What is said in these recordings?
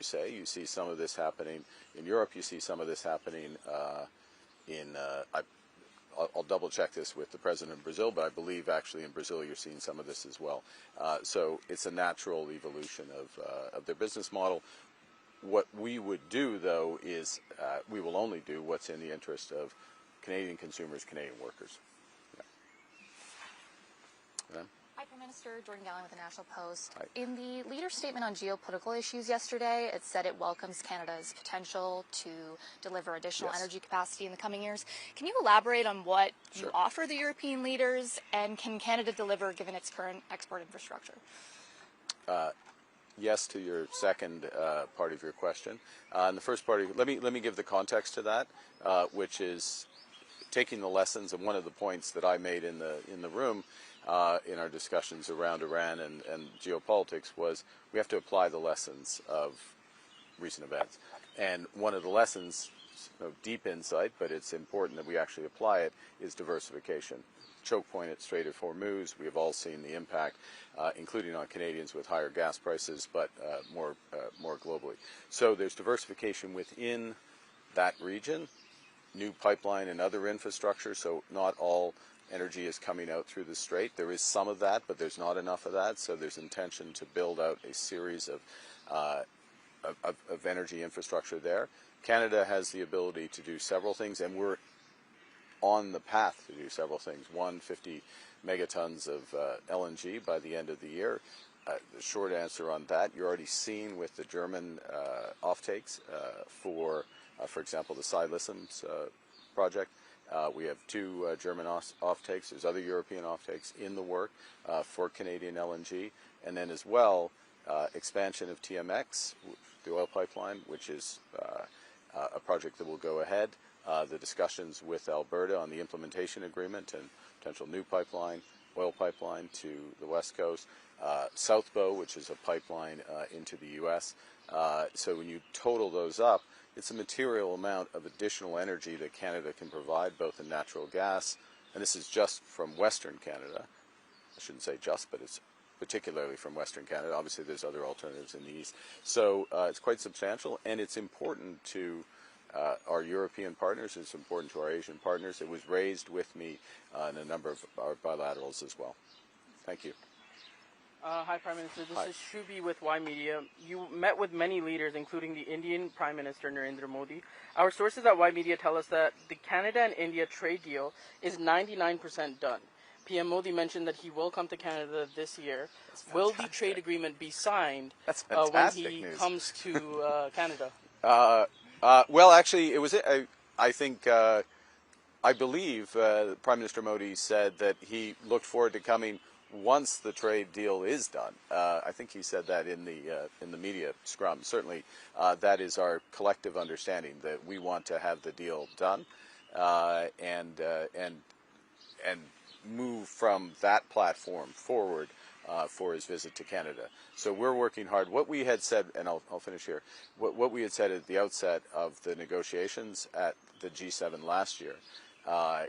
say. You see some of this happening in Europe. You see some of this happening I'll double check this with the president of Brazil, but I believe actually in Brazil you're seeing some of this as well. So it's a natural evolution of their business model. What we would do, though, is we will only do what's in the interest of Canadian consumers, Canadian workers. Yeah. Hi, Prime Minister. Jordan Gallen with the National Post. Hi. In the leader's statement on geopolitical issues yesterday, it said it welcomes Canada's potential to deliver additional energy capacity in the coming years. Can you elaborate on what you offer the European leaders, and can Canada deliver given its current export infrastructure? Yes to your second part of your question. And the first part, let me give the context to that, which is taking the lessons. And one of the points that I made in the room in our discussions around Iran and geopolitics was we have to apply the lessons of recent events. And one of the lessons, deep insight, but it's important that we actually apply it, is diversification. Choke point at Strait of Hormuz, we have all seen the impact, including on Canadians with higher gas prices, but more globally. So there's diversification within that region, new pipeline and other infrastructure, so not all energy is coming out through the strait. There is some of that, but there's not enough of that, so there's intention to build out a series of energy infrastructure there. Canada has the ability to do several things, and we're on the path to do several things. 150 megatons of LNG by the end of the year. The short answer on that, you're already seeing with the German offtakes for example, the Silissums project. We have two German offtakes. There's other European offtakes in the work for Canadian LNG. And then as well, expansion of TMX, the oil pipeline, which is a project that will go ahead. The discussions with Alberta on the implementation agreement and potential new pipeline, oil pipeline to the west coast. South Bow, which is a pipeline into the U.S. So when you total those up, it's a material amount of additional energy that Canada can provide, both in natural gas, and this is just from Western Canada. I shouldn't say just, but it's particularly from Western Canada. Obviously, there's other alternatives in the east. So it's quite substantial, and it's important to our European partners. It's important to our Asian partners. It was raised with me in a number of our bilaterals as well. Thank you. Hi, Prime Minister. This is Shubi with Y Media. You met with many leaders, including the Indian Prime Minister Narendra Modi. Our sources at Y Media tell us that the Canada and India trade deal is 99% done. PM Modi mentioned that he will come to Canada this year. Will the trade agreement be signed when he comes to Canada? Well, actually, it was. I believe Prime Minister Modi said that he looked forward to coming once the trade deal is done. I think he said that in the media scrum. Certainly, that is our collective understanding, that we want to have the deal done and move from that platform forward for his visit to Canada. So we're working hard. What we had said, and I'll finish here, what we had said at the outset of the negotiations at the G7 last year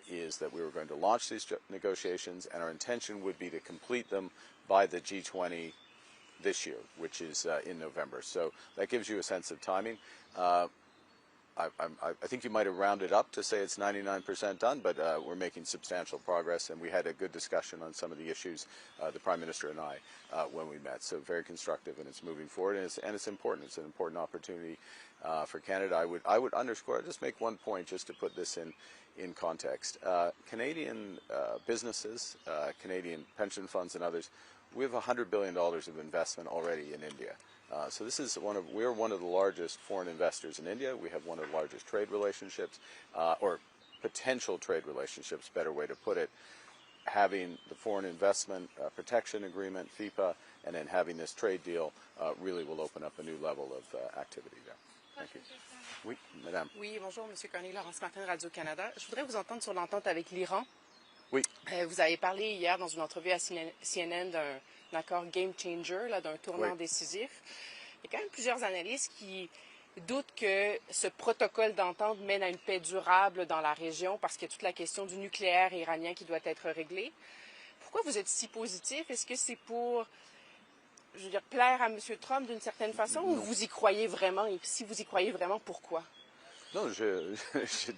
is that we were going to launch these negotiations, and our intention would be to complete them by the G20 this year, which is in November. So that gives you a sense of timing. I think you might have rounded up to say it's 99% done, but we're making substantial progress, and we had a good discussion on some of the issues, the Prime Minister and I, when we met. So very constructive, and it's moving forward, and it's important. It's an important opportunity for Canada. I would underscore, I'll just make one point just to put this in context. Canadian businesses, Canadian pension funds and others, we have $100 billion of investment already in India. So this is we're one of the largest foreign investors in India. We have one of the largest trade relationships, or potential trade relationships, better way to put it. Having the Foreign Investment Protection Agreement, FIPA, and then having this trade deal really will open up a new level of activity there. Thank you. Oui, madame. Oui, bonjour, M. Carney, Laurence Martin, Radio-Canada. Je voudrais vous entendre sur l'entente avec l'Iran. Oui. Vous avez parlé hier dans une entrevue à CNN d'un accord game changer, d'un tournant décisif. Il y a quand même plusieurs analystes qui doutent que ce protocole d'entente mène à une paix durable dans la région parce qu'il y a toute la question du nucléaire iranien qui doit être réglée. Pourquoi vous êtes si positif? Est-ce que c'est pour je veux dire, plaire à M. Trump d'une certaine façon, ou vous y croyez vraiment? Et si vous y croyez vraiment, pourquoi? Non, je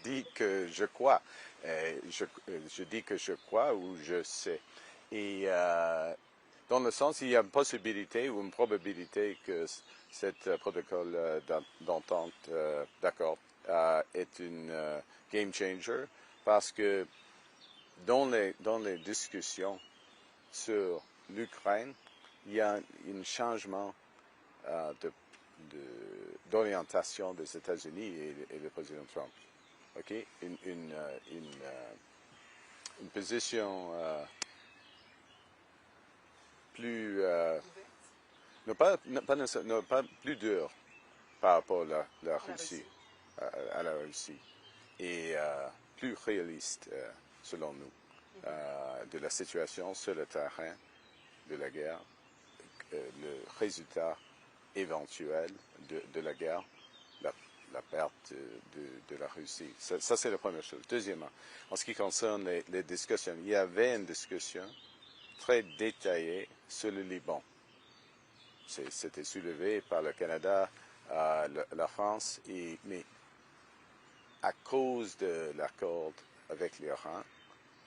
dis que je crois. Je dis que je crois ou je sais. Et dans le sens, il y a une possibilité ou une probabilité que cet protocole d'entente d'accord est une game changer parce que dans les discussions sur l'Ukraine, il y a un changement d'orientation des États-Unis et le président Trump. Okay? Une position plus pas plus dure par rapport à la Russie, à la Russie, et plus réaliste selon nous de la situation sur le terrain de la guerre, le résultat éventuel de la guerre, la perte de la Russie. Ça c'est la première chose. Deuxièmement, en ce qui concerne les discussions, il y avait une discussion très détaillée sur le Liban. C'était soulevé par le Canada, la France, mais à cause de l'accord avec l'Iran,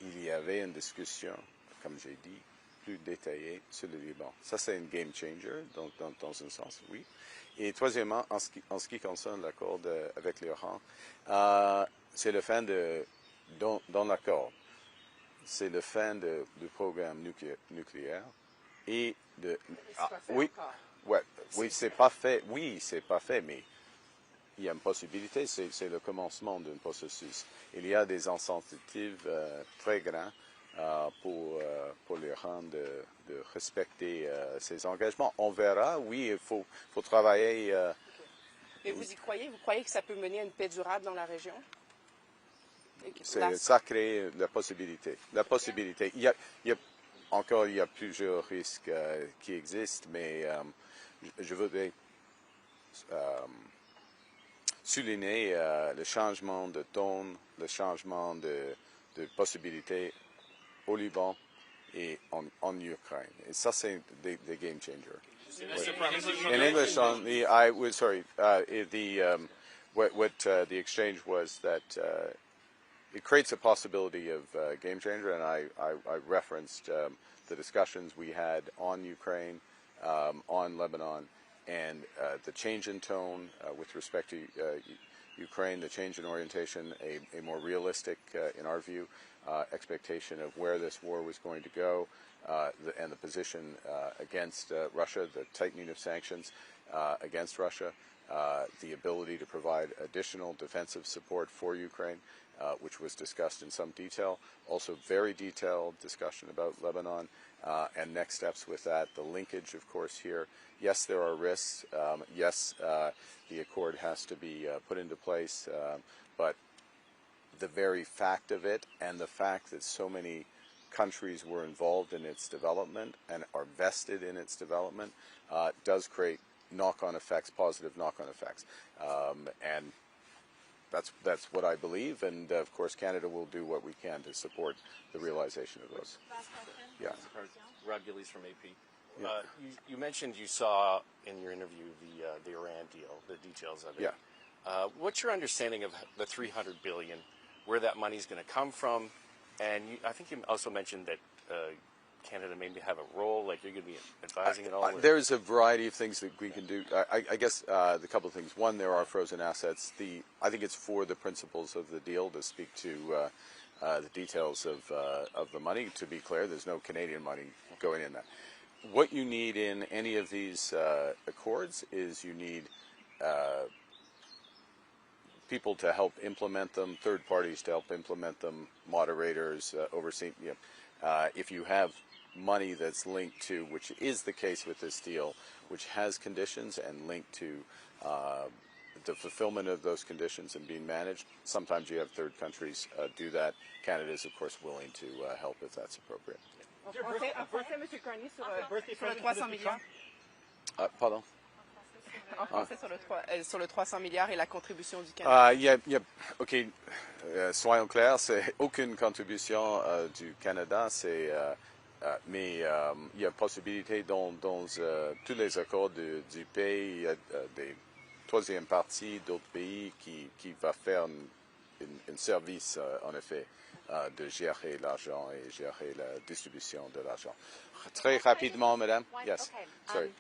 il y avait une discussion, comme j'ai dit, plus détaillée sur le Liban. Ça, c'est une game changer, donc dans un sens, oui. Et troisièmement, en ce qui concerne l'accord avec l'Iran, c'est le fin dans l'accord, c'est le fin du programme nucléaire et oui, ouais, oui, c'est pas fait, mais il y a une possibilité, c'est le commencement d'un processus. Il y a des incentives très grands pour l'Iran de respecter ses engagements. On verra, oui, il faut travailler. Mais vous y croyez? Vous croyez que ça peut mener à une paix durable dans la région? Ça crée la possibilité. Il y a plusieurs risques qui existent, mais je voudrais souligner le changement de ton, le changement de possibilités au Liban et en Ukraine. Et ça, c'est des game changers. In English, what the exchange was that it creates a possibility of game changer, and I referenced the discussions we had on Ukraine, on Lebanon, and the change in tone with respect to Ukraine, the change in orientation, a more realistic, in our view, expectation of where this war was going to go, and the position against Russia, the tightening of sanctions against Russia, the ability to provide additional defensive support for Ukraine, which was discussed in some detail. Also very detailed discussion about Lebanon and next steps with that. The linkage, of course, here. Yes, there are risks. Yes, the accord has to be put into place. But the very fact of it and the fact that so many countries were involved in its development and are vested in its development does create knock-on effects, positive knock-on effects. And that's what I believe, and of course Canada will do what we can to support the realization of those. Yeah. Rob Gillies from AP. Yeah. You mentioned you saw in your interview the Iran deal, the details of it. Yeah. What's your understanding of the $300 billion, where that money is going to come from, and I think you also mentioned that Canada maybe have a role, like you're going to be advising it all? There's a variety of things that we can do. I guess the couple of things. One, there are frozen assets. I think it's for the principles of the deal to speak to the details of the money. To be clear, there's no Canadian money going in that. What you need in any of these accords is you need people to help implement them, third parties to help implement them, moderators, overseeing. If you have money that's linked to, which is the case with this deal, which has conditions and linked to the fulfillment of those conditions and being managed, sometimes you have third countries do that. Canada is, of course, willing to help if that's appropriate. En français, M. Carney, sur le 300 milliards. Pardon? En français, sur le 300 milliards et la contribution du Canada. OK. Soyons clairs, c'est aucune contribution du Canada. C'est Mais il y a possibilité dans tous les accords du pays, il y a des troisième partie d'autres pays qui va faire un service, en effet, de gérer l'argent et gérer la distribution de l'argent. Très rapidement, madame. Yes. Okay. Sorry.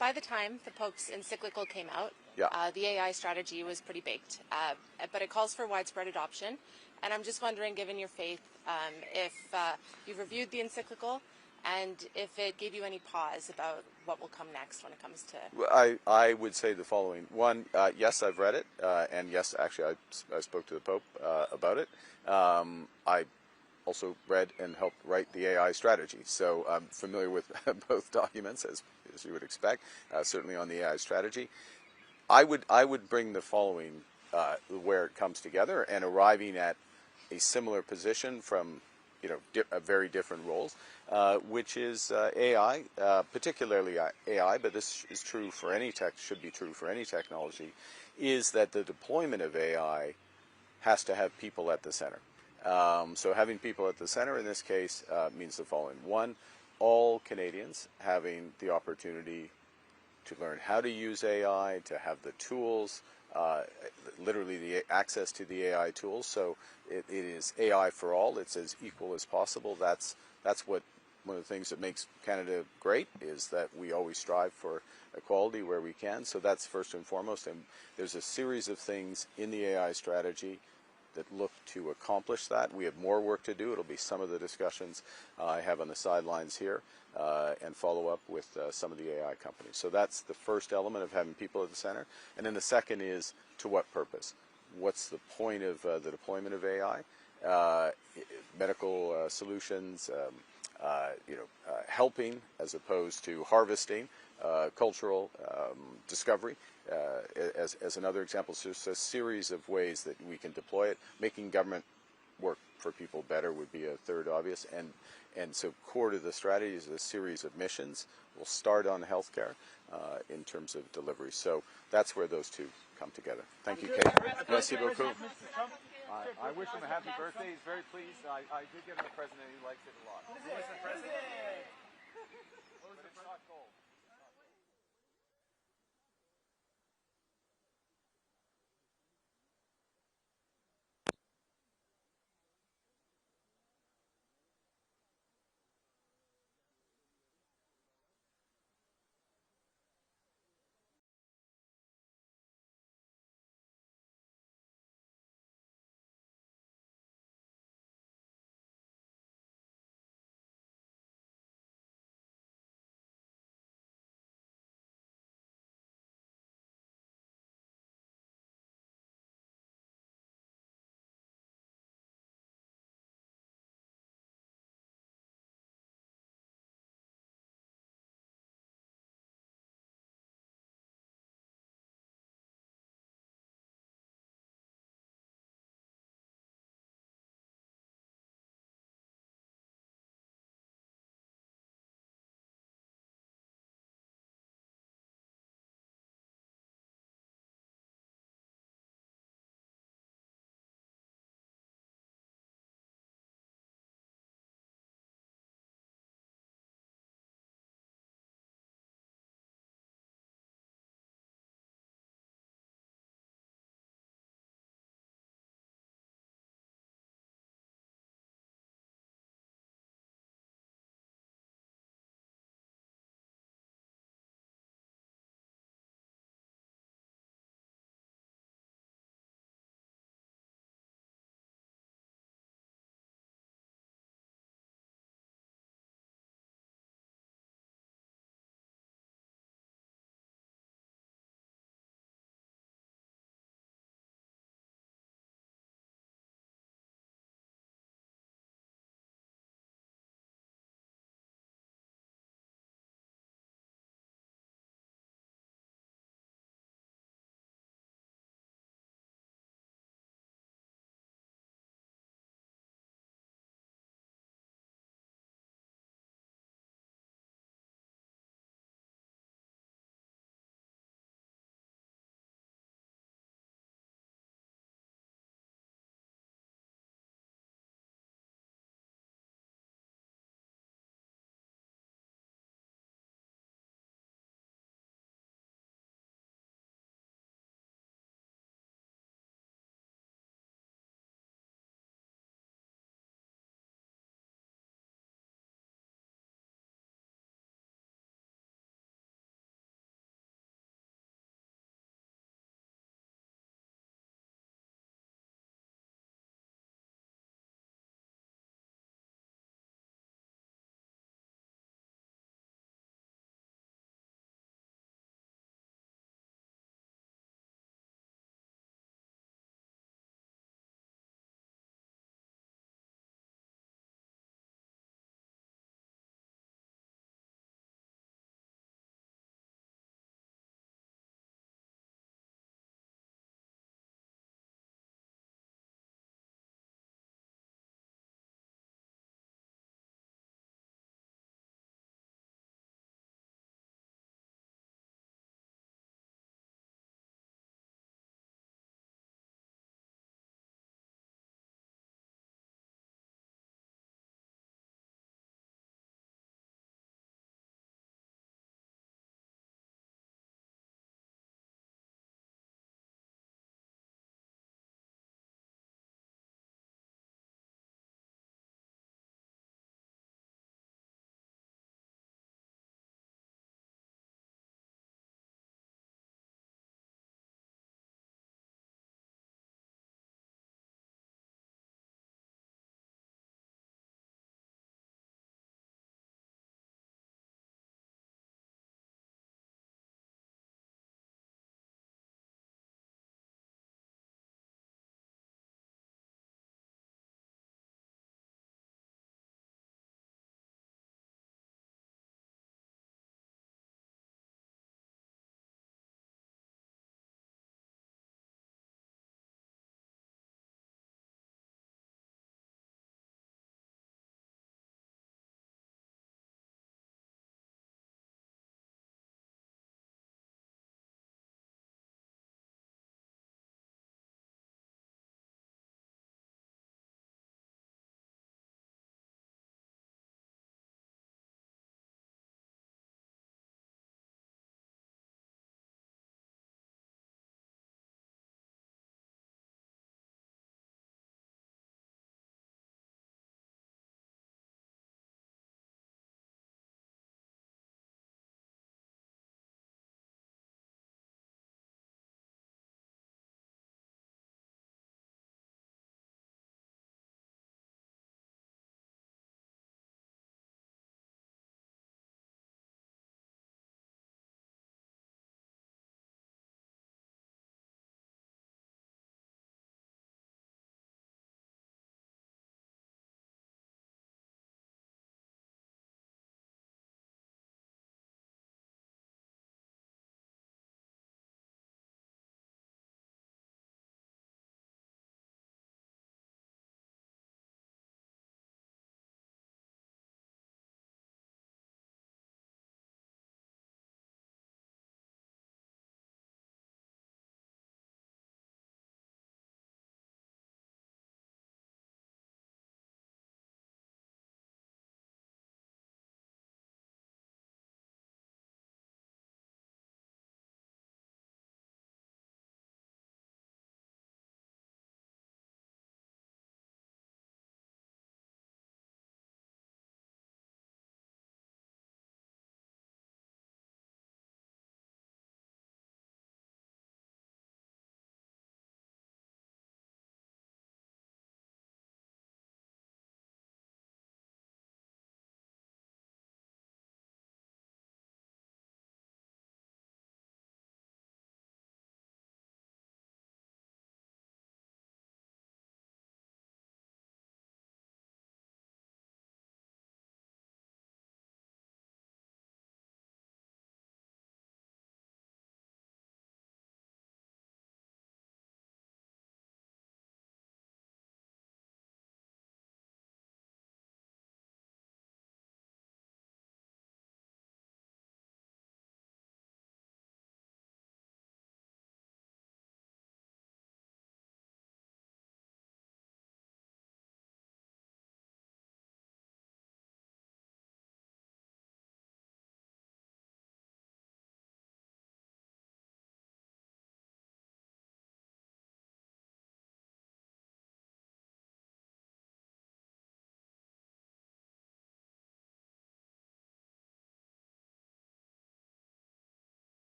By the time the Pope's encyclical came out, Yeah. The AI strategy was pretty baked, but it calls for widespread adoption. And I'm just wondering, given your faith, if you've reviewed the encyclical and if it gave you any pause about what will come next when it comes to... I would say the following. One, yes, I've read it, and yes, actually, I spoke to the Pope about it. I also read and helped write the AI strategy, so I'm familiar with both documents, as you would expect, certainly on the AI strategy. I would bring the following, where it comes together, and arriving at a similar position from, very different roles, which is AI, particularly AI, but this is true for any should be true for any technology, is that the deployment of AI has to have people at the center. So having people at the center in this case means the following. One, all Canadians having the opportunity to learn how to use AI, to have the tools, literally the access to the AI tools. So it is AI for all. It's as equal as possible. That's what one of the things that makes Canada great, is that we always strive for equality where we can. So that's first and foremost. And there's a series of things in the AI strategy that look to accomplish that. We have more work to do. It'll be some of the discussions I have on the sidelines here, and follow up with some of the AI companies. So that's the first element of having people at the center. And then the second is, to what purpose? What's the point of the deployment of AI? Medical solutions, helping as opposed to harvesting, cultural discovery. As another example, so there's a series of ways that we can deploy it. Making government work for people better would be a third obvious, and so core to the strategy is a series of missions. We'll start on healthcare in terms of delivery. So that's where those two come together. Thank you, Kate. Merci beaucoup. I wish him a happy birthday. He's very pleased. I did get him a present, and he likes it a lot. Mr. President.